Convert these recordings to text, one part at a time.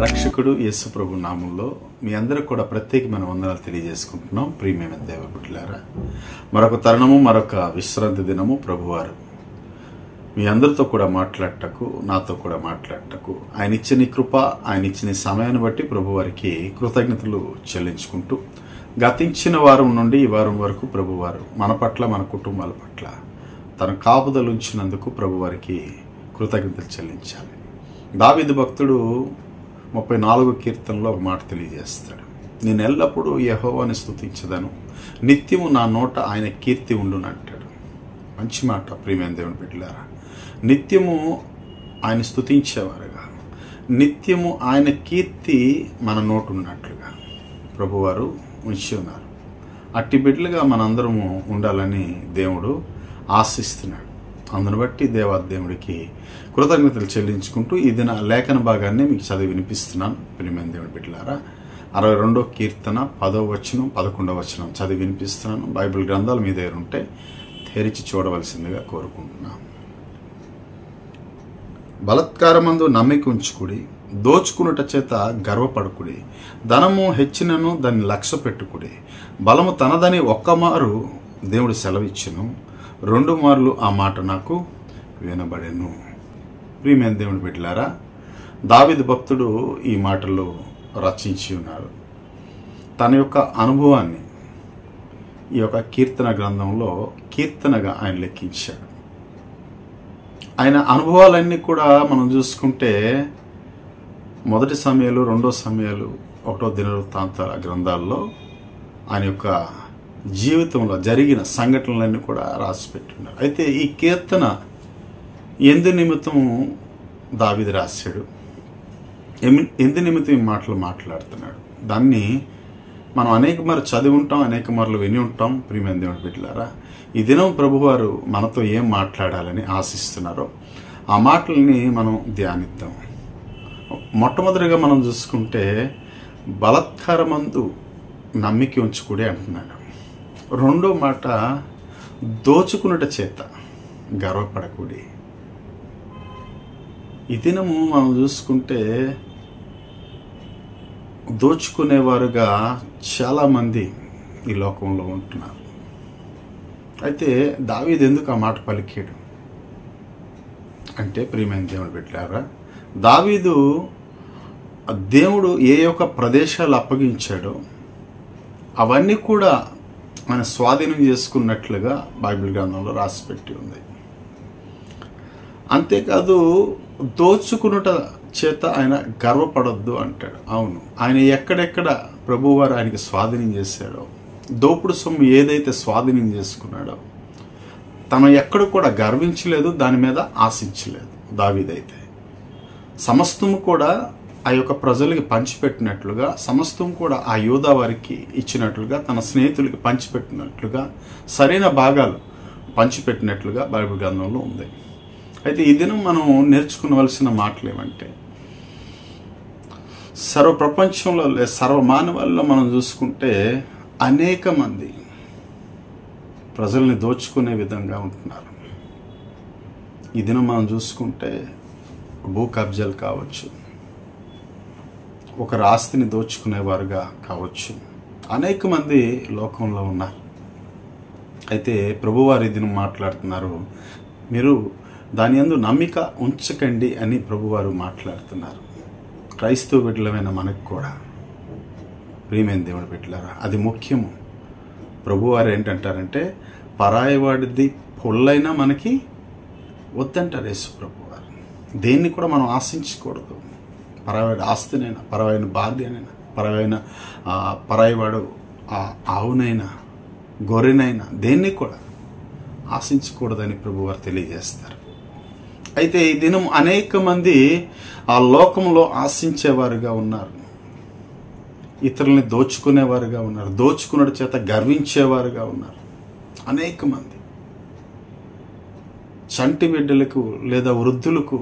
రక్షకుడు యేసు ప్రభు నామంలో మీ అందరికి కూడా ప్రత్యేకమైన వందనాలు తెలియజేసుకుంటున్నాం. ప్రియమైన దేవులారా, మరొక తరుణము, మరొక విశ్రాంతి దినము ప్రభువారు మీ అందరితో కూడా మాట్లాడటకు, నాతో కూడా మాట్లాడటకు ఆయన ఇచ్చిన కృప, ఆయన ఇచ్చిన సమయాన్ని బట్టి ప్రభువారికి కృతజ్ఞతలు చెల్లించుకుంటూ, గతించిన వారం నుండి ఈ వారం వరకు ప్రభువారు మన పట్ల, మన కుటుంబాల పట్ల తన కాపుదలు ఉంచినందుకు ప్రభువారికి కృతజ్ఞతలు చెల్లించాలి. దావీదు భక్తుడు 34 కీర్తనలో ఒక మాట తెలియజేస్తాడు. నేను ఎల్లప్పుడూ యెహోవాని స్తుతించదను, నిత్యము నా నోట ఆయన కీర్తి ఉండును అంటాడు. మంచి మాట ప్రియమైన దేవుని బిడ్డలారా. నిత్యము ఆయన స్తుతించేవారుగా, నిత్యము ఆయన కీర్తి మన నోటు ఉన్నట్లుగా ప్రభువారు ఉంచి ఉన్నారు. అట్టి బిడ్డలుగా మనందరము ఉండాలని దేవుడు ఆశిస్తున్నాడు. అందును బట్టి దేవాదేవుడికి కృతజ్ఞతలు చెల్లించుకుంటూ ఈ దిన లేఖన భాగాన్ని మీకు చదివి వినిపిస్తున్నాను. ప్రియమైన దేవుని బిడ్డలారా, 62వ కీర్తన 10వ వచనం 11వ వచనం చదివి వినిపిస్తున్నాను. బైబిల్ గ్రంథాలు మీ దగ్గర ఉంటే తెరిచి చూడవలసిందిగా కోరుకుంటున్నాను. బలత్కారమందు నమ్మిక ఉంచుకుడి, దోచుకునుట చేత గర్వపడుకుడి, ధనము హెచ్చినను దాన్ని లక్ష్య పెట్టుకుడి. బలము తనదని ఒక్కమారు దేవుడు సెలవిచ్చును, 2 మార్లు ఆ మాట నాకు వినబడెను. ప్రియమైన దేవుని బిడ్డలారా, దావీదు భక్తుడు ఈ మాటలు రచించి ఉన్నారు. తన యొక్క అనుభవాన్ని ఈ యొక్క కీర్తన గ్రంథంలో కీర్తనగా ఆయన లెక్కించాడు. ఆయన అనుభవాలన్నీ కూడా మనం చూసుకుంటే 1 సమయాలు, 2 సమయాలు, 1వ దినవృత్తాంతాల గ్రంథాల్లో ఆయన యొక్క జీవితంలో జరిగిన సంఘటనలన్నీ కూడా రాసిపెట్టున్నారు. అయితే ఈ కీర్తన ఎందు నిమిత్తం దావీదు రాశాడు, ఎందు నిమిత్తం ఈ మాటలు మాట్లాడుతున్నాడు, దాన్ని మనం అనేక మార్లు చదివి ఉంటాం, అనేక మార్లు విని ఉంటాం. ప్రియమైన దేవుని బిడ్డలారా, ఈ దినం ప్రభువారు మనతో ఏం మాట్లాడాలని ఆశిస్తున్నారో ఆ మాటల్ని మనం ధ్యానిద్దాం. మొట్టమొదటిగా మనం చూసుకుంటే బలత్కారమందు నమ్మిక ఉంచుకుడే అంటున్నాడు. 2వ మాట దోచుకునుట చేత గర్వపడకూడి. ఈ దినము మనం చూసుకుంటే దోచుకునేవారుగా చాలామంది ఈ లోకంలో ఉంటున్నారు. అయితే దావీదు ఎందుకు ఆ మాట పలికాడు అంటే, ప్రియమైన దేవుని బిడ్డలారా, దావీదు దేవుడు ఏ యొక్క ప్రదేశాలు అప్పగించాడో అవన్నీ కూడా ఆయన స్వాధీనం చేసుకున్నట్లుగా బైబిల్ గ్రంథంలో రాసిపెట్టి ఉంది. అంతేకాదు దోచుకునుట చేత ఆయన గర్వపడొద్దు అంటాడు. అవును, ఆయన ఎక్కడెక్కడ ప్రభువారు ఆయనకి స్వాధీనం చేశాడో, దోపుడు సొమ్ము ఏదైతే స్వాధీనం చేసుకున్నాడో తను ఎక్కడ కూడా గర్వించలేదు, దాని మీద ఆశించలేదు. దావీదైతే సమస్తము కూడా ఆ యొక్క ప్రజలకి పంచిపెట్టినట్లుగా, సమస్తం కూడా ఆ యూదా వారికి ఇచ్చినట్లుగా, తన స్నేహితులకి పంచిపెట్టినట్లుగా, సరైన భాగాలు పంచిపెట్టినట్లుగా బైబిల్ గ్రంథంలో ఉంది. అయితే ఈ దినం మనం నేర్చుకునవలసిన మాటలు ఏమంటే, సర్వ ప్రపంచంలో సర్వ మానవాళ్ళలో మనం చూసుకుంటే అనేక మంది ప్రజల్ని దోచుకునే విధంగా ఉంటున్నారు. ఈ దినం మనం చూసుకుంటే భూ కబ్జాలు కావచ్చు, ఒకరి ఆస్తిని దోచుకునేవారుగా కావచ్చు, అనేక మంది లోకంలో ఉన్నారు. అయితే ప్రభువారి దినం మాట్లాడుతున్నారు, మీరు దాని యందు నమ్మిక ఉంచకండి అని ప్రభువారు మాట్లాడుతున్నారు. క్రైస్తవ బిడ్డలమైన మనకు కూడా, ప్రియమైన దేవుని బిడ్డలారా, అది ముఖ్యము. ప్రభువారు ఏంటంటారంటే, పరాయివాడిది పొల్లైనా మనకి వద్దంటారు యేసు ప్రభువారు. దేన్ని కూడా మనం ఆశించకూడదు. పరాయివాడి ఆస్తినైనా, పరాయిన భార్యనైనా, పరాయివాడు ఆవునైనా, గొర్రెనైనా దేన్ని కూడా ఆశించకూడదని ప్రభువారు తెలియజేస్తారు. అయితే ఈ దినం అనేక మంది ఆ లోకంలో ఆశించేవారుగా ఉన్నారు, ఇతరుల్ని దోచుకునేవారుగా ఉన్నారు, దోచుకున్న చేత గర్వించేవారుగా ఉన్నారు. అనేక మంది చంటి బిడ్డలకు లేదా వృద్ధులకు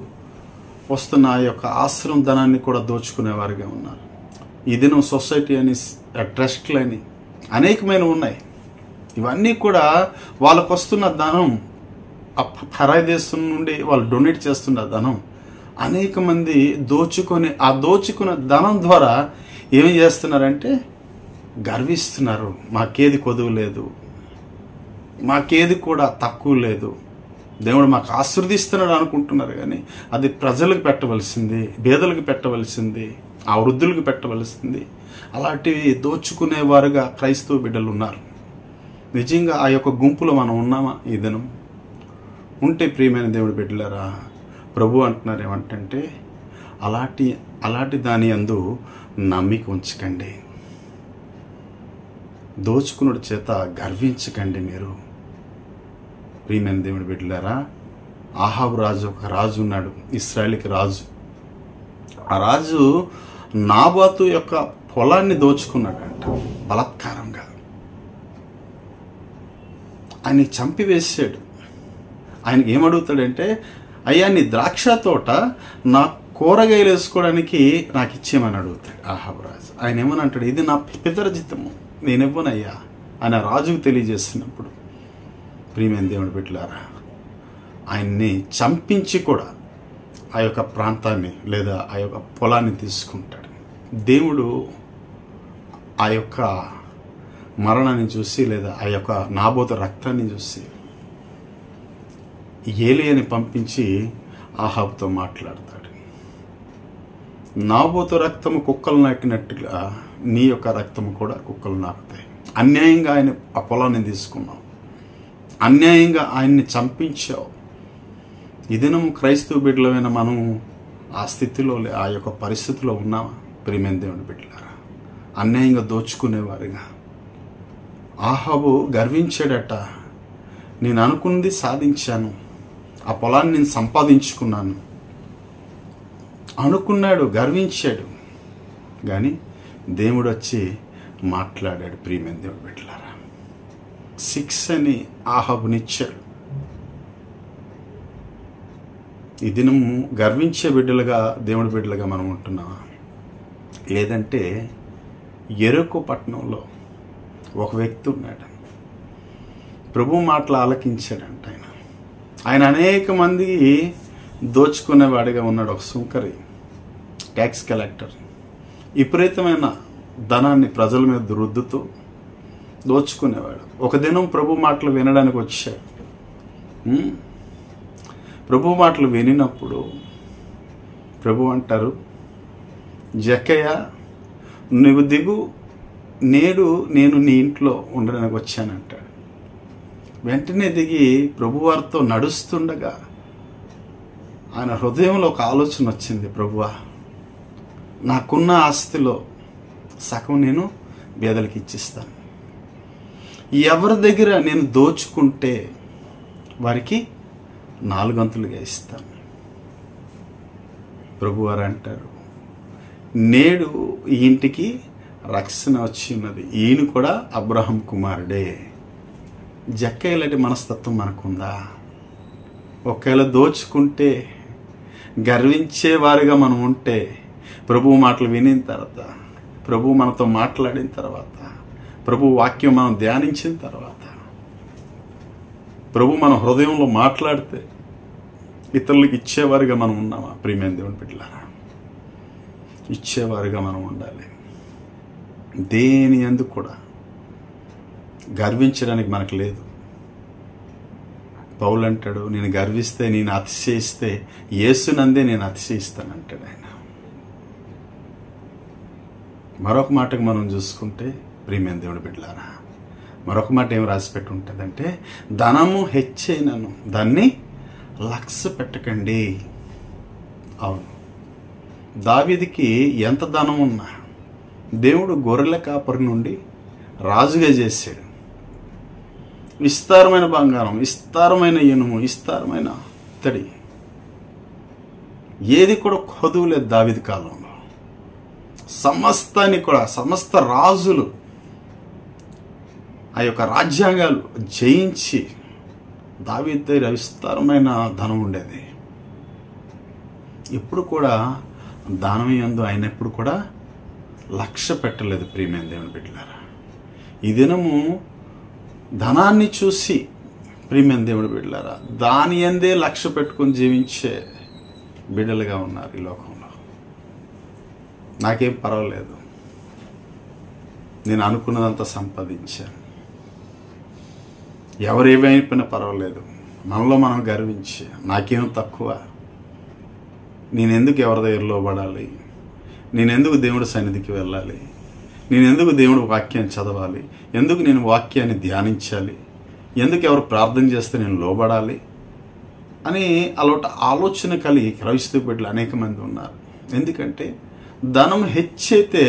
వస్తున్న ఆ యొక్క ఆశ్రమ ధనాన్ని కూడా దోచుకునేవారుగా ఉన్నారు. ఈ దినం సొసైటీ అని, ట్రస్ట్లని అనేకమైన ఉన్నాయి. ఇవన్నీ కూడా వాళ్ళకు వస్తున్న ధనం, పరాయి దేశం నుండి వాళ్ళు డొనేట్ చేస్తున్న ధనం అనేక మంది ఆ దోచుకున్న ధనం ద్వారా ఏం చేస్తున్నారంటే గర్విస్తున్నారు. మాకేది కొదువు లేదు, మాకేది కూడా తక్కువ లేదు, దేవుడు మాకు ఆశీర్వదిస్తున్నాడు అనుకుంటున్నారు. కానీ అది ప్రజలకు పెట్టవలసింది, పేదలకు పెట్టవలసింది, ఆ వృద్ధులకు పెట్టవలసింది. అలాంటివి దోచుకునేవారుగా క్రైస్తవ బిడ్డలు ఉన్నారు. నిజంగా ఆ యొక్క గుంపులో మనం ఉన్నామా ఈ దినం? ఉంటే ప్రియమైన దేవుడి బిడ్డలారా, ప్రభు అంటున్నారు ఏమంటే అలాంటి దాని యందు నమ్మిక ఉంచకండి, దోచుకునుడి చేత గర్వించకండి. మీరు ప్రియమైన దేవుడి బిడ్డలారా, ఆహాబు రాజు ఒక రాజు ఉన్నాడు, ఇశ్రాయేలుకి రాజు. ఆ రాజు నాబాతు యొక్క పొలాన్ని దోచుకున్నాడంట బలాత్కారంగా. ఆయన్ని చంపివేసాడు. ఆయనకి ఏమడుగుతాడంటే, అయ్యా నీ ద్రాక్ష తోట నా కూరగాయలు వేసుకోవడానికి నాకు ఇచ్చేయమని అడుగుతాడు ఆహాబు రాజు. ఆయన ఏమని అంటాడు, ఇది నా పితరజితము, నేను ఇవ్వనయ్యా అని రాజుకు తెలియజేస్తున్నప్పుడు ప్రియమైన దేవుడి బిడ్డలారా, ఆయన్ని చంపించి కూడా ఆ యొక్క ప్రాంతాన్ని లేదా ఆ యొక్క పొలాన్ని తీసుకుంటాడు. దేవుడు ఆ యొక్క మరణాన్ని చూసి లేదా ఆ యొక్క నాబోతు రక్తాన్ని చూసి ఏలియాని పంపించి ఆహాబుతో మాట్లాడతాడు. నాబోతు రక్తము కుక్కలు నాకినట్టుగా నీ యొక్క రక్తము కూడా కుక్కలు నాకుతాయి. అన్యాయంగా ఆయన ఆ పొలాన్ని తీసుకున్నావు, అన్యాయంగా ఆయన్ని చంపించావు. ఈ దినం క్రైస్తవ బిడ్డలమైన మనం ఆ స్థితిలో ఆ యొక్క పరిస్థితిలో ఉన్నామా ప్రియమైన దేవుని బిడ్డలారా? అన్యాయంగా దోచుకునేవారుగా. ఆహాబు గర్వించాడట, నేను అనుకున్నది సాధించాను, ఆ పొలాన్ని నేను సంపాదించుకున్నాను అనుకున్నాడు, గర్వించాడు. కానీ దేవుడు వచ్చి మాట్లాడాడు. ప్రియమైన దేవుడు బిడ్డలారా, శిక్షని ఆహాబునిచ్చాడు. ఈ దినము గర్వించే బిడ్డలుగా దేవుడి బిడ్డలుగా మనం ఉంటున్నామా? లేదంటే ఎరుకో పట్టణంలో ఒక వ్యక్తి ఉన్నాడు, ప్రభు మాటలు ఆలకించాడంట. ఆయన అనేక మంది దోచుకునేవాడిగా ఉన్నాడు. ఒక సుంకరి, ట్యాక్స్ కలెక్టర్, విపరీతమైన ధనాన్ని ప్రజల మీద రుద్దుతూ దోచుకునేవాడు. ఒక దినం ప్రభు మాటలు వినడానికి వచ్చాడు. ప్రభు మాటలు వినినప్పుడు ప్రభు అంటారు, జక్కయ్య నువ్వు దిగు, నేడు నేను నీ ఇంట్లో ఉండడానికి వచ్చానంటాడు. వెంటనే దిగి ప్రభువారితో నడుస్తుండగా ఆయన హృదయంలో ఒక ఆలోచన వచ్చింది, ప్రభువా నాకున్న ఆస్తిలో సగం నేను పేదలకు ఇచ్చిస్తాను, ఎవరి దగ్గర నేను దోచుకుంటే వారికి 4 వంతులుగా ఇస్తాను. ప్రభువారు అంటారు, నేడు ఈ ఇంటికి రక్షణ వచ్చి ఉన్నది, ఈయన కూడా అబ్రహాం కుమారుడే. జక్కయ్య లాంటి మనస్తత్వం మనకుందా? ఒకవేళ దోచుకుంటే గర్వించేవారుగా మనం ఉంటే, ప్రభు మాటలు వినిన తర్వాత, ప్రభు మనతో మాట్లాడిన తర్వాత, ప్రభు వాక్యం మనం ధ్యానించిన తర్వాత, ప్రభు మన హృదయంలో మాట్లాడితే ఇతరులకు ఇచ్చేవారుగా మనం ఉన్నామా ప్రియమైన దేవుని బిడ్డలారా? ఇచ్చేవారుగా మనం ఉండాలి. దేని యందు కూడా గర్వించడానికి మనకు లేదు. పౌలు అంటాడు, నేను గర్విస్తే, నేను అతిశయిస్తే యేసునందే నేను అతిశయిస్తానంటాడు ఆయన. మరొక మాటకు మనం చూసుకుంటే ప్రియమైన దేవుడి బిడ్డలారా, మరొక మాట ఏం రాసిపెట్టి ఉంటుందంటే, ధనము హెచ్చైనను దాన్ని లక్ష్య పెట్టకండి. అవును, దావీదుకి ఎంత ధనం ఉన్నా దేవుడు గొర్రెల కాపరి నుండి రాజుగా చేశాడు. విస్తారమైన బంగారం, విస్తారమైన ఇనుము, విస్తారమైన ఇత్తడి, ఏది కూడా కొదువు లేదు దావీదు కాలంలో. సమస్తాన్ని కూడా, సమస్త రాజులు ఆ యొక్క రాజ్యాంగాలు జయించి దావీదు దగ్గర విస్తారమైన ధనం ఉండేది. ఎప్పుడు కూడా దానం యందు ఆయన ఎప్పుడు కూడా లక్ష్య పెట్టలేదు ప్రియమైన దేవుని బిడ్డలారా. ఈ దినము ధనాన్ని చూసి ప్రియమైన దేవుని బిడ్డలారా, దాని యందే లక్ష్య పెట్టుకొని జీవించే బిడ్డలుగా ఉన్నారు ఈ లోకంలో. నాకేం పర్వాలేదు, నేను అనుకున్నదంతా సంపాదించాను, ఎవరేమైపోయినా పర్వాలేదు, మనలో మనం గర్వించి నాకేం తక్కువ, నేనెందుకు ఎవరి దగ్గర లోబడాలి, నేనెందుకు దేవుడి సన్నిధికి వెళ్ళాలి, నేనెందుకు దేవుడి వాక్యాన్ని చదవాలి, ఎందుకు నేను వాక్యాన్ని ధ్యానించాలి, ఎందుకు ఎవరు ప్రార్థన చేస్తే నేను లోబడాలి అని అలాంటి ఆలోచన కలిగి క్రైస్తవ బిడ్డలు అనేక మంది ఉన్నారు. ఎందుకంటే ధనం హెచ్చైతే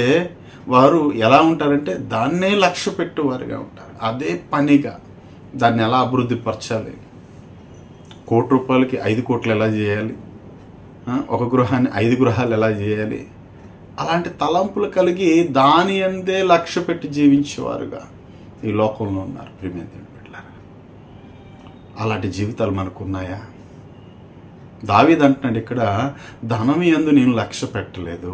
వారు ఎలా ఉంటారంటే దాన్నే లక్ష్య పెట్టేవారుగా ఉంటారు. అదే పనిగా దాన్ని ఎలా అభివృద్ధి పరచాలి, ₹1,00,00,000కి 5 కోట్లు ఎలా చేయాలి, ఒక గృహాన్ని 5 గృహాలు ఎలా చేయాలి, అలాంటి తలంపులు కలిగి దాని అందే లక్ష్య పెట్టి జీవించేవారుగా ఈ లోకంలో ఉన్నారు. ప్రియమైన దేవుని బిడ్డలారా, అలాంటి జీవితాలు మనకున్నాయా? దావీదు అంటున్నాడు ఇక్కడ, ధనం యందు నేను లక్ష్య పెట్టలేదు.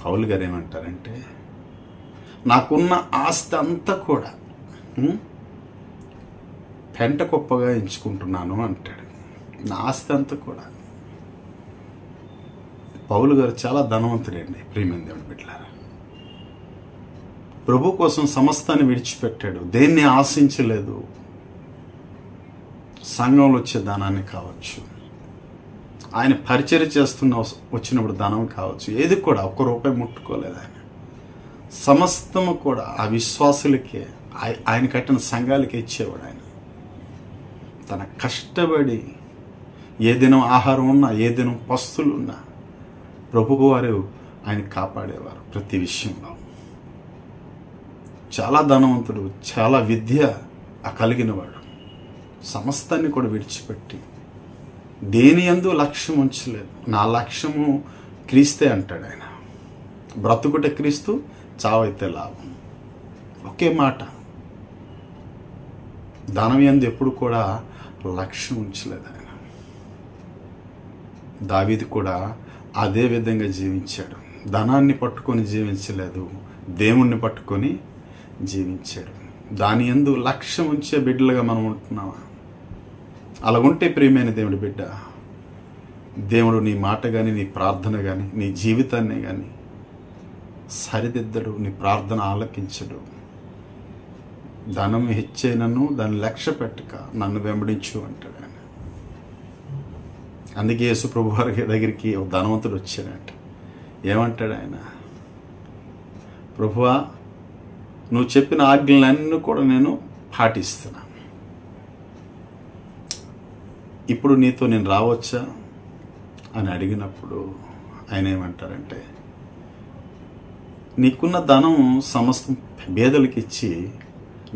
పౌలు గారు ఏమంటారంటే, నాకున్న ఆస్తి అంతా కూడా పెంట కుప్పగా ఎంచుకుంటున్నాను అంటాడు. నా ఆస్తి అంతా కూడా. పౌలు గారు చాలా ధనవంతుడండి. ప్రియమైన దేవుని బిడ్డలారా, ప్రభు కోసం సమస్తాన్ని విడిచిపెట్టాడు, దేన్ని ఆశించలేదు. సంఘంలో వచ్చే ధనాన్ని కావచ్చు, ఆయన పరిచర్య చేస్తున్న వచ్చినప్పుడు ధనం కావచ్చు, ఏది కూడా ₹1 ముట్టుకోలేదు ఆయన. సమస్తము కూడా ఆ విశ్వాసులకే, ఆయన కట్టిన సంఘాలకే ఇచ్చేవాడు ఆయన. తన కష్టపడి ఏ దినం ఆహారం ఉన్నా, ఏ దినం పస్తులు ఉన్నా ప్రభువు వారు ఆయన కాపాడేవారు ప్రతి విషయంలో. చాలా ధనవంతుడు, చాలా విద్య కలిగినవాడు. సమస్తాన్ని కూడా విడిచిపెట్టి దేని యందు లక్ష్యం ఉంచలేదు. నా లక్ష్యము క్రీస్తే అంటాడు ఆయన. బ్రతుకుట క్రీస్తు, చావైతే లాభం. ఒకే మాట. ధనం యందు ఎప్పుడు కూడా లక్ష్యం ఉంచలేదు ఆయన. దావీదు కూడా అదే విధంగా జీవించాడు. ధనాన్ని పట్టుకొని జీవించలేదు, దేవుణ్ణి పట్టుకొని జీవించాడు. దాని యందు లక్ష్యం ఉంచే బిడ్డలుగా మనం ఉంటున్నామా? అలాగుంటే ప్రియమైన దేవుడి బిడ్డ, దేవుడు నీ మాట కానీ, నీ ప్రార్థన కానీ, నీ జీవితాన్ని కానీ సరిదిద్దడు, నీ ప్రార్థన ఆలకించడు. ధనం హెచ్చే నన్ను దాన్ని లక్ష్య పెట్టక నన్ను వెంబడించు అంటాడు ఆయన. అందుకే యేసు ప్రభు వారి దగ్గరికి ఒక ధనవంతుడు వచ్చాడంట. ఏమంటాడు ఆయన? ప్రభువా, నువ్వు చెప్పిన ఆజ్ఞలన్నీ కూడా నేను పాటిస్తున్నా, ఇప్పుడు నీతో నేను రావచ్చా అని అడిగినప్పుడు ఆయన ఏమంటారంటే, నీకున్న ధనం సమస్తం పేదలకు ఇచ్చి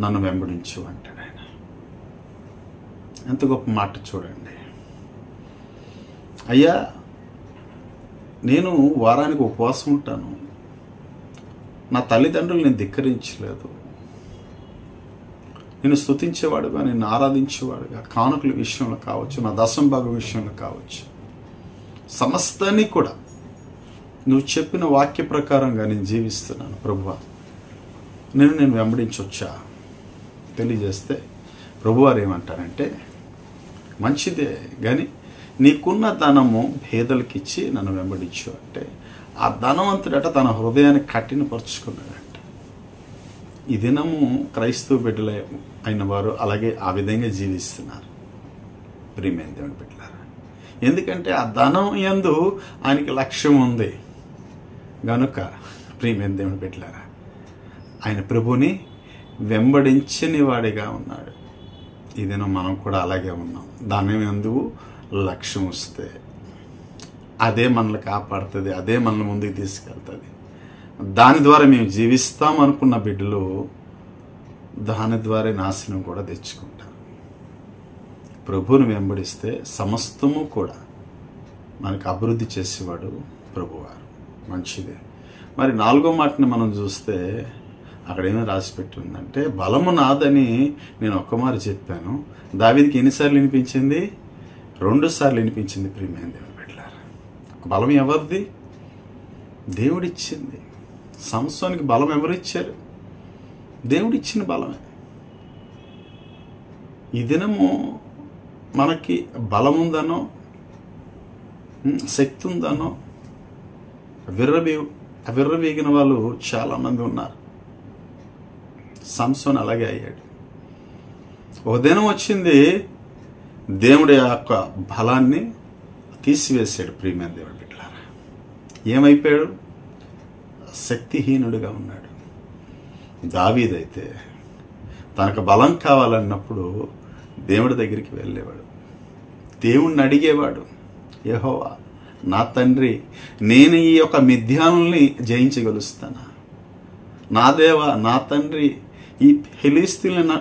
నన్ను వెంబడించు అంటాడు ఆయన. ఎంత గొప్ప మాట చూడండి. అయ్యా, నేను వారానికి ఉపవాసం ఉంటాను, నా తల్లిదండ్రులు నేను ధిక్కరించలేదు, నేను స్తుతించేవాడుగా, నేను ఆరాధించేవాడుగా, కానుకల విషయంలో కావచ్చు, నా దశంభాగం విషయంలో కావచ్చు, సమస్తాన్ని కూడా నువ్వు చెప్పిన వాక్య ప్రకారంగా నేను జీవిస్తున్నాను ప్రభువా, నేను వెంబడించొచ్చా తెలియజేస్తే ప్రభువారు ఏమంటారంటే, మంచిదే కానీ నీకున్న ధనము పేదలకు ఇచ్చి నన్ను వెంబడించు అంటే, ఆ ధనవంతుడట తన హృదయాన్ని కఠినపరుచుకున్నాడంట. ఈ దినము క్రైస్తవ బిడ్డల అయిన వారు అలాగే ఆ విధంగా జీవిస్తున్నారు. ప్రియమైన దేవుని బిడ్డలారా, ఎందుకంటే ఆ ధనం యందు ఆయనకి లక్ష్యం ఉంది గనుక ప్రియమైన దేవుని బిడ్డలారా, ఆయన ప్రభుని వెంబడించని వాడిగా ఉన్నాడు. ఈ దినం మనం కూడా అలాగే ఉన్నాం. ధనం యందు లక్ష్యం వస్తే అదే మనల్ని కాపాడుతుంది, అదే మనల్ని ముందుకు తీసుకెళ్తుంది. దాని ద్వారా మేము జీవిస్తాం అనుకున్న బిడ్డలు దాని ద్వారా నాశనం కూడా తెచ్చుకుంటారు. ప్రభువుని వెంబడిస్తే సమస్తము కూడా మనకు అభివృద్ధి చేసేవాడు ప్రభువారు. మంచిదే. మరి 4వ మాటని మనం చూస్తే అక్కడ ఏమీ రాసిపెట్టి ఉందంటే, బలము నాదని నేను ఒక్కమారు చెప్పాను. దావీదుకి ఎన్నిసార్లు వినిపించింది? 2 సార్లు వినిపించింది. ప్రియమైన దేవుని బిడ్డలారా, బలం ఎవరిది? దేవుడిచ్చింది. సంసోనికి బలం ఎవరిచ్చారు? దేవుడిచ్చిన బలమే. ఈ దినము మనకి బలం ఉందనో శక్తి ఉందనో విర్రవీగిన వాళ్ళు చాలామంది ఉన్నారు. సంసోన్ అలాగే అయ్యాడు. ఒక దినం వచ్చింది, దేవుడి యొక్క బలాన్ని తీసివేశాడు. ప్రియమైన దేవుడి బిడ్డలారా, ఏమైపోయాడు? శక్తిహీనుడిగా ఉన్నాడు. దావీదైతే తనకు బలం కావాలన్నప్పుడు దేవుడి దగ్గరికి వెళ్ళేవాడు, దేవుణ్ణి అడిగేవాడు, యెహోవా నా తండ్రి, నేను ఈ యొక్క మిథ్యానుల్ని జయించగలుస్తానా? నా దేవా నా తండ్రి, ఈ ఫిలిస్తీన్లను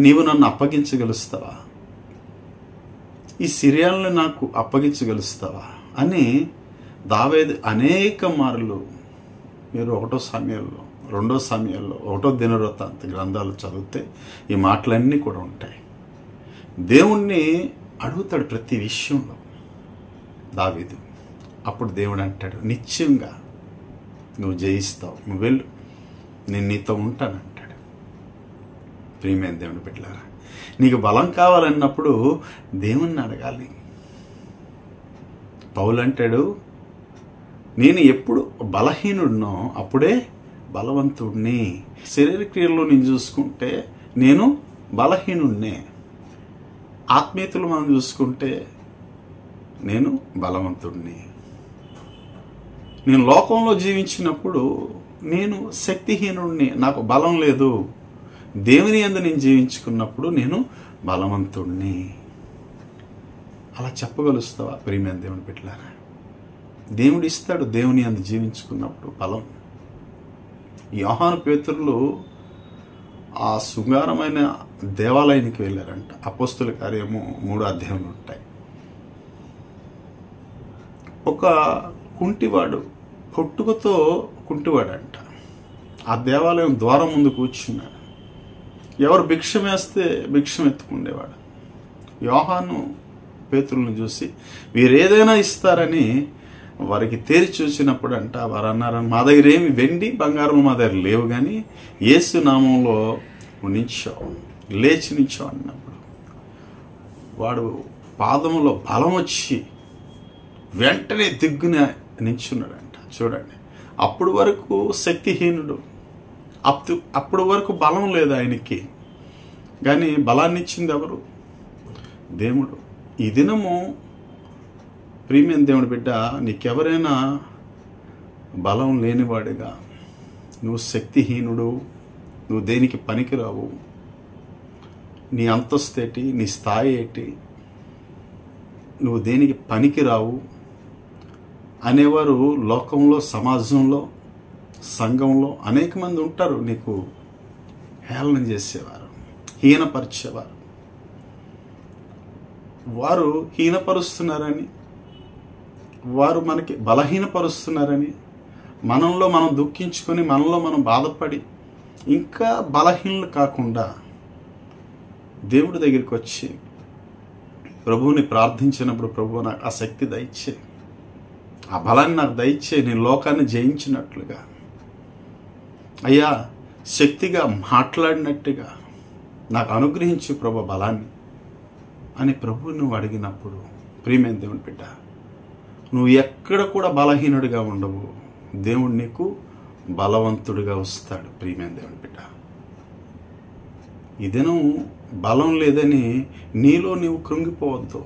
నీవు నన్ను అప్పగించగలుస్తావా? ఈ సిరియాలను నాకు అప్పగించగలుస్తావా అని దావీదు అనేక మార్లు, మీరు 1వ సమయాల్లో 2వ సమయాల్లో 1వ దినవృత్తాంత గ్రంథాలు చదివితే ఈ మాటలన్నీ కూడా ఉంటాయి. దేవుణ్ణి అడుగుతాడు ప్రతి విషయంలో దావీదు. అప్పుడు దేవుడు అంటాడు, నిశ్చయంగా నువ్వు జయిస్తావు, నువ్వు వెళ్ళు, నేను నీతో ఉంటానంటాడు. ప్రియమైన దేవుని బిడ్డలారా, నీకు బలం కావాలన్నప్పుడు దేవుణ్ణి అడగాలి. పౌలు అంటాడు, నేను ఎప్పుడు బలహీనుడినో అప్పుడే బలవంతుడిని. శరీర క్రియల్లో నేను చూసుకుంటే నేను బలహీనుడినే, ఆత్మీయతలు మనం చూసుకుంటే నేను బలవంతుడిని. నేను లోకంలో జీవించినప్పుడు నేను శక్తిహీనుడిని, నాకు బలం లేదు. దేవుని యందు నేను జీవించుకున్నప్పుడు నేను బలవంతుడిని. అలా చెప్పగలుస్తావా ప్రియమైన దేవుని బిడ్డలారా? దేవుడు ఇస్తాడు దేవుని యందు జీవించుకున్నప్పుడు బలం. యోహాను పేతురులు ఆ శృంగారమైన దేవాలయానికి వెళ్ళారంట. అపోస్తుల కార్యము 3వ అధ్యాయంలో ఉంటాయి. ఒక కుంటివాడు, పొట్టుకతో కుంటివాడంట, ఆ దేవాలయం ద్వారం ముందు కూర్చున్నాడు. ఎవరు భిక్షం వేస్తే భిక్షం ఎత్తుకుండేవాడు. యోహాను పేతురులను చూసి వీరేదైనా ఇస్తారని వారికి తేరి చూసినప్పుడు అంట వారు అన్నారు, మా దగ్గర ఏమి వెండి బంగారం మా దగ్గర లేవు, కానీ యేసు నామంలో నించావు, లేచి నించావు అన్నప్పుడు వాడు పాదములో బలం వచ్చి వెంటనే దిగ్గున నించున్నాడంట. చూడండి, అప్పుడు వరకు శక్తిహీనుడు, అప్పుడు వరకు బలం లేదు ఆయనకి, కానీ బలాన్ని ఇచ్చింది ఎవరు? దేవుడు. ఈ దినము ప్రియమైన దేవుడి బిడ్డ, నీకెవరైనా బలం లేనివాడిగా, నువ్వు శక్తిహీనుడు, నువ్వు దేనికి పనికిరావు, నీ అంతస్తు ఏంటి, నీ స్థాయి ఏంటి, నువ్వు దేనికి పనికిరావు అనేవారు లోకంలో, సమాజంలో, సంఘంలో అనేక మంది ఉంటారు. నీకు హేళన చేసేవారు, హీనపరిచేవారు. వారు హీనపరుస్తున్నారని, వారు మనకి బలహీనపరుస్తున్నారని, మనలో మనం దుఃఖించుకొని, మనలో మనం బాధపడి ఇంకా బలహీనలు కాకుండా దేవుడి దగ్గరికి వచ్చి ప్రభువుని ప్రార్థించినప్పుడు, ప్రభువు నాకు ఆ శక్తి దయచే, ఆ బలాన్ని నాకు దయచే, నేను లోకాన్ని జయించినట్లుగా, అయ్యా శక్తిగా మాట్లాడినట్టుగా నాకు అనుగ్రహించు ప్రభు బలాన్ని అని ప్రభువు నువ్వు అడిగినప్పుడు, ప్రియమైన దేవుని బిడ్డ, నువ్వు ఎక్కడ కూడా బలహీనుడిగా ఉండవు. దేవుడు నీకు బలవంతుడిగా వస్తాడు. ప్రియమైన దేవుని బిడ్డ, ఈ దినం బలం లేదని నీలో నీవు కృంగిపోవద్దు.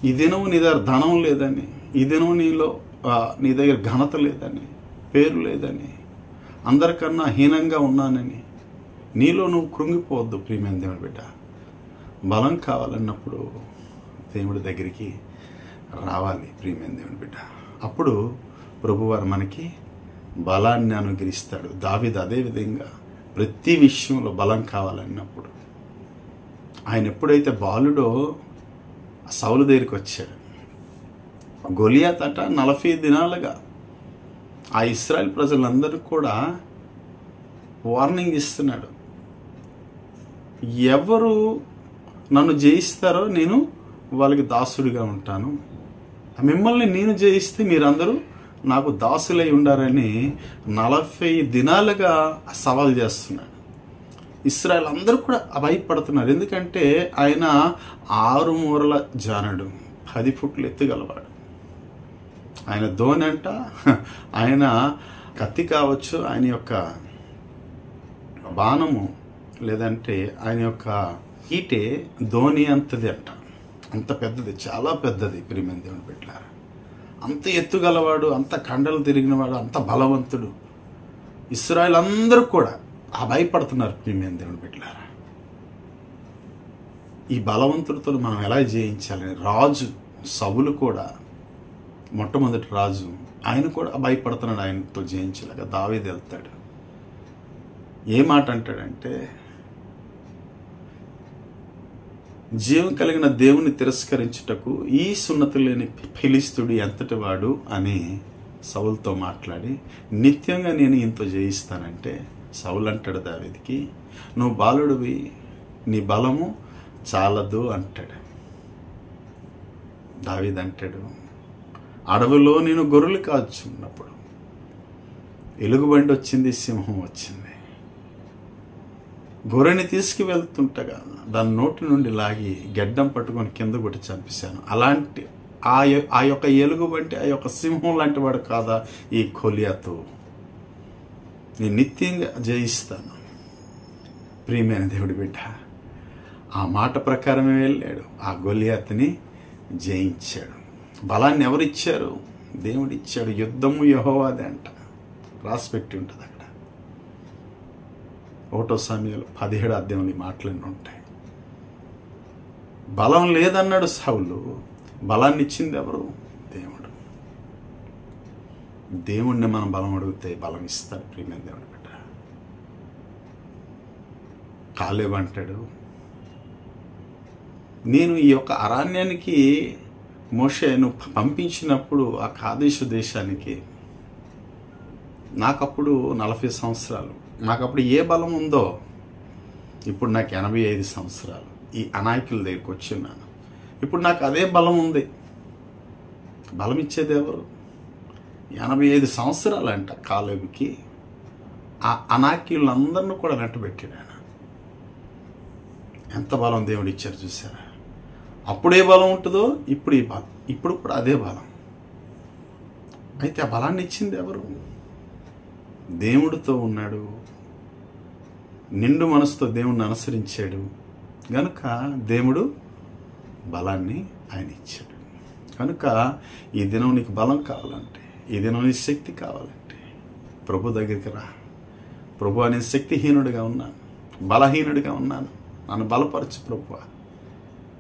ఈ దినం నీ దగ్గర ధనం లేదని, ఈ దినం నీ దగ్గర ఘనత లేదని, పేరు లేదని, అందరికన్నా హీనంగా ఉన్నానని నీలో నువ్వు కృంగిపోవద్దు. ప్రియమైన దేవుని బిడ్డ, బలం కావాలన్నప్పుడు దేవుడి దగ్గరికి రావాలి. ప్రియమైన దేవుని బిడ్డ, అప్పుడు ప్రభువారు మనకి బలాన్ని అనుగ్రహిస్తాడు. దావీదు అదే విధంగా ప్రతి విషయంలో బలం కావాలన్నప్పుడు ఆయన ఎప్పుడైతే బాలుడో సౌలు దగ్గరికి వచ్చాడు. గొలియాత్ అట 40 దినాలుగా ఆ ఇశ్రాయేల్ ప్రజలందరూ కూడా వార్నింగ్ ఇస్తున్నాడు, ఎవరు నన్ను జయిస్తారో నేను వాళ్ళకి దాసుడిగా ఉంటాను, మిమ్మల్ని నేను జయిస్తే మీరందరూ నాకు దాసులై ఉండారని 40 దినాలుగా సవాల్ చేస్తున్నాడు. ఇశ్రాయేల్ అందరూ కూడా భయపడుతున్నారు. ఎందుకంటే ఆయన 6 మూరల జానడు, 10 ఫుట్లు ఎత్తుగలవాడు. ఆయన ధోని అంట, ఆయన కత్తి కావచ్చు, ఆయన యొక్క బాణము లేదంటే ఆయన యొక్క ఈటే ధోని అంతది అంట. అంత పెద్దది, చాలా పెద్దది. ప్రియమైన దేవుని బిడ్డలారా, అంత ఎత్తుగలవాడు, అంత కండలు తిరిగినవాడు, అంత బలవంతుడు. ఇశ్రాయేలు అందరూ కూడా భయపడుతున్నారు. ప్రియమైన దేవుని బిడ్డలారా, ఈ బలవంతుడితో మనం ఎలా జయించాలని రాజు సౌలు కూడా, మొట్టమొదటి రాజు, ఆయన కూడా భయపడుతున్నాడు. ఆయనతో జయించలేక దావీదు వెళ్తాడు. ఏ మాట అంటాడంటే, జీవం కలిగిన దేవుని తిరస్కరించుటకు ఈ సున్నతి లేని ఫిలిస్తీయుడు ఎంతటి వాడు అని సౌలుతో మాట్లాడి, నిత్యంగా నేను ఇంత జయిస్తానంటే సౌలు అంటాడు దావీదుకి, నువ్వు బాలుడివి, నీ బలము చాలదు అంటాడు. దావీదు అంటాడు, అడవిలో నేను గొర్రెలు కాచున్నప్పుడు ఎలుగుబంటి వచ్చింది, సింహం వచ్చింది, గొర్రెని తీసుకువెళ్తుంటగా దాని నోటి నుండి లాగి గెడ్డం పట్టుకొని కింద కొట్టి చంపేశాను. అలాంటి ఆ యొక్క ఎలుగుబంటి, ఆ యొక్క సింహం లాంటి వాడు కాదా ఈ గొలియాతు? నేను నిత్యంగా జయిస్తాను. ప్రియమైన దేవుడి బిడ్డ, ఆ మాట ప్రకారమే వెళ్ళాడు, ఆ గొలియాతుని జయించాడు. బలాన్ని ఎవరిచ్చారు? దేవుడిచ్చాడు. యుద్ధము యెహోవాదే అంట, రాసిపెట్టి ఉంటుంది అక్కడ. 1 సమూయేలు 17 అధ్యాయంలో మాటలన్నీ ఉంటాయి. బలం లేదన్నాడు సౌలు, బలాన్ని ఇచ్చింది ఎవరు? దేవుడు. దేవుణ్ణి మనం బలం అడిగితే బలం ఇస్తాడు. ప్రియమైన దేవుడి బిడ్డ, కాలేబు అంటాడు, నేను ఈ యొక్క అరణ్యానికి మోషేను పంపించినప్పుడు ఆ కాదేశు దేశానికి నాకప్పుడు 40 సంవత్సరాలు. నాకప్పుడు ఏ బలం ఉందో ఇప్పుడు నాకు 85 సంవత్సరాలు. ఈ అనాయకుల దగ్గరికి వచ్చున్నాను. ఇప్పుడు నాకు అదే బలం ఉంది. బలం ఇచ్చేది ఎవరు? 85 సంవత్సరాలు అంట కాలేబుకి. ఆ అనాకీలందరినీ కూడా నెట్టబెట్టాడు ఆయన. ఎంత బలం దేవుడు ఇచ్చారు చూసారా? అప్పుడే బలం ఉంటుందో ఇప్పుడు ఈ బలం, ఇప్పుడు కూడా అదే బలం. అయితే ఆ బలాన్ని ఇచ్చింది ఎవరు? దేవుడితో ఉన్నాడు, నిండు మనసుతో దేవుణ్ణి అనుసరించాడు గనుక దేవుడు బలాన్ని ఆయన ఇచ్చాడు. కనుక ఈ దినం నీకు బలం కావాలంటే, ఈ దినం నీ శక్తి కావాలంటే ప్రభు దగ్గరికి రా. ప్రభు, నేను శక్తిహీనుడిగా ఉన్నాను, బలహీనుడిగా ఉన్నాను, నన్ను బలపరచు ప్రభు,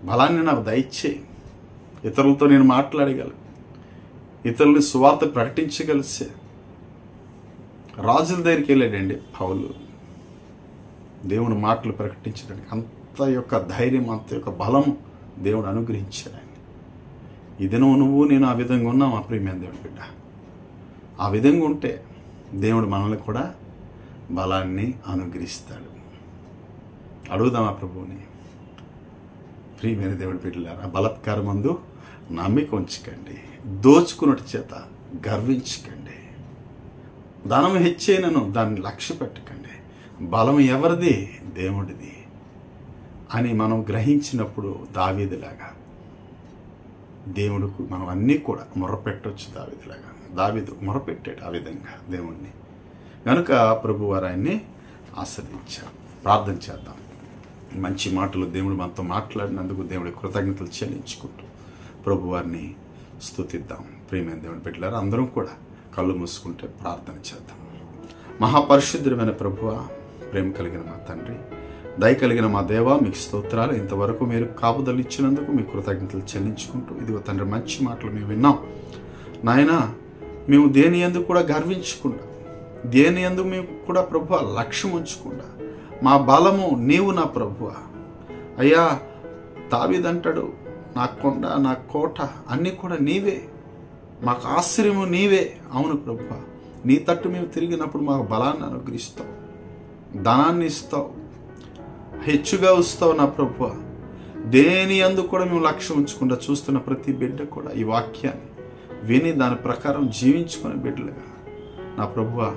బలాన్ని నాకు దయచేయి. ఇతరులతో నేను మాట్లాడగలను, ఇతరులని సువార్త ప్రకటించగలిసే. రాజుల దగ్గరికి వెళ్ళాడండి పౌలు, దేవుని మాటలు ప్రకటించడానికి. అంత యొక్క ధైర్యం, అంత యొక్క బలం దేవుడు అనుగ్రహించాడు ఆయన. ఈ దినం నువ్వు నేను ఆ విధంగా ఉన్నాం. ఆ ప్రియమైన దేవుడి బిడ్డ, ఆ విధంగా ఉంటే దేవుడు మనల్ని కూడా బలాన్ని అనుగ్రహిస్తాడు. అడుగుదాం ఆ ప్రభువుని. ప్రియమైన దేవుడి బిడ్డలారా, బలత్కారమందు నమ్మిక ఉంచకండి, దోచుకున్నట్టు చేత గర్వించకండి, ధనం హెచ్చైనను దాన్ని లక్ష్య పెట్టకండి. బలం ఎవరిది? దేవుడిది అని మనం గ్రహించినప్పుడు దావీదులాగా దేవుడికి మనం అన్నీ కూడా మొరపెట్టవచ్చు. దావీదులాగా దావీదు మొరపెట్టాడు ఆ విధంగా దేవుణ్ణి. కనుక ప్రభు వారు ఆయన్ని ఆశీర్వదించారు. ప్రార్థన చేద్దాం. మంచి మాటలు దేవుడు మనతో మాట్లాడినందుకు దేవుడి కృతజ్ఞతలు చెల్లించుకుంటూ ప్రభు వారిని స్తుతిద్దాం. ప్రియమైన దేవుని బిడ్డలారా, అందరం కూడా కళ్ళు మూసుకుంటే ప్రార్థన చేద్దాం. మహాపరిశుద్ధుడైన ప్రభువా, ప్రేమ కలిగిన మా తండ్రి, దయ కలిగిన మా దేవా, మీకు స్తోత్రాలు. ఇంతవరకు మీరు కాపుదలు ఇచ్చినందుకు మీ కృతజ్ఞతలు చెల్లించుకుంటూ, ఇదిగో తండ్రి మంచి మాటలు మేము విన్నాం నాయన. మేము దేని యందు కూడా గర్వించకుండా, దేని యందు మేము కూడా ప్రభువా లక్ష్యం ఉంచకుండా, మా బలము నీవు నా ప్రభువా. అయ్యా, దావీదంటాడు, నా కొండ, నా కోట అన్నీ కూడా నీవే, మాకు ఆశ్రయము నీవే. అవును ప్రభువా, నీ తట్టు మేము తిరిగినప్పుడు మాకు బలాన్ని అనుగ్రహిస్తావు, ధనాన్ని ఇస్తావు, హెచ్చుగా వస్తావు నా ప్రభువా. దేని యందు కూడా మేము లక్ష్యం ఉంచకుండా చూస్తున్న ప్రతి బిడ్డ కూడా ఈ వాక్యాన్ని విని దాని ప్రకారం జీవించుకునే బిడ్డలుగా నా ప్రభువా,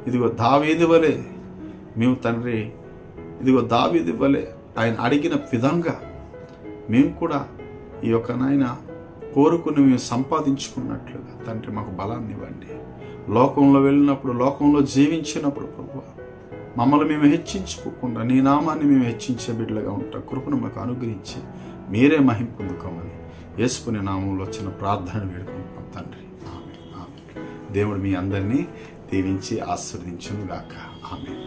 ఇదిగో దావీదు వలె మేము తండ్రి, ఇదిగో దావీదు వలె ఆయన అడిగిన విధంగా మేము కూడా ఈ యొక్క నాయన కోరుకుని మేము సంపాదించుకున్నట్లుగా తండ్రి మాకు బలాన్ని ఇవ్వండి. లోకంలో వెళ్ళినప్పుడు, లోకంలో జీవించినప్పుడు ప్రభువా, మమ్మల్ని మేము హెచ్చించుకోకుండా నీ నామాన్ని మేము హెచ్చించే బిడ్డలుగా ఉంటాం. కృపను మాకు అనుగ్రహించి మీరే మహిమ పొందుకోమని యేసుని నామంలో వచ్చిన ప్రార్థన వేడుకుంటున్నాం తండ్రి. ఆమేన్. ఆమేన్. దేవుడు మీ అందరినీ దీవించి ఆశీర్వదించును గాక. ఆమేన్.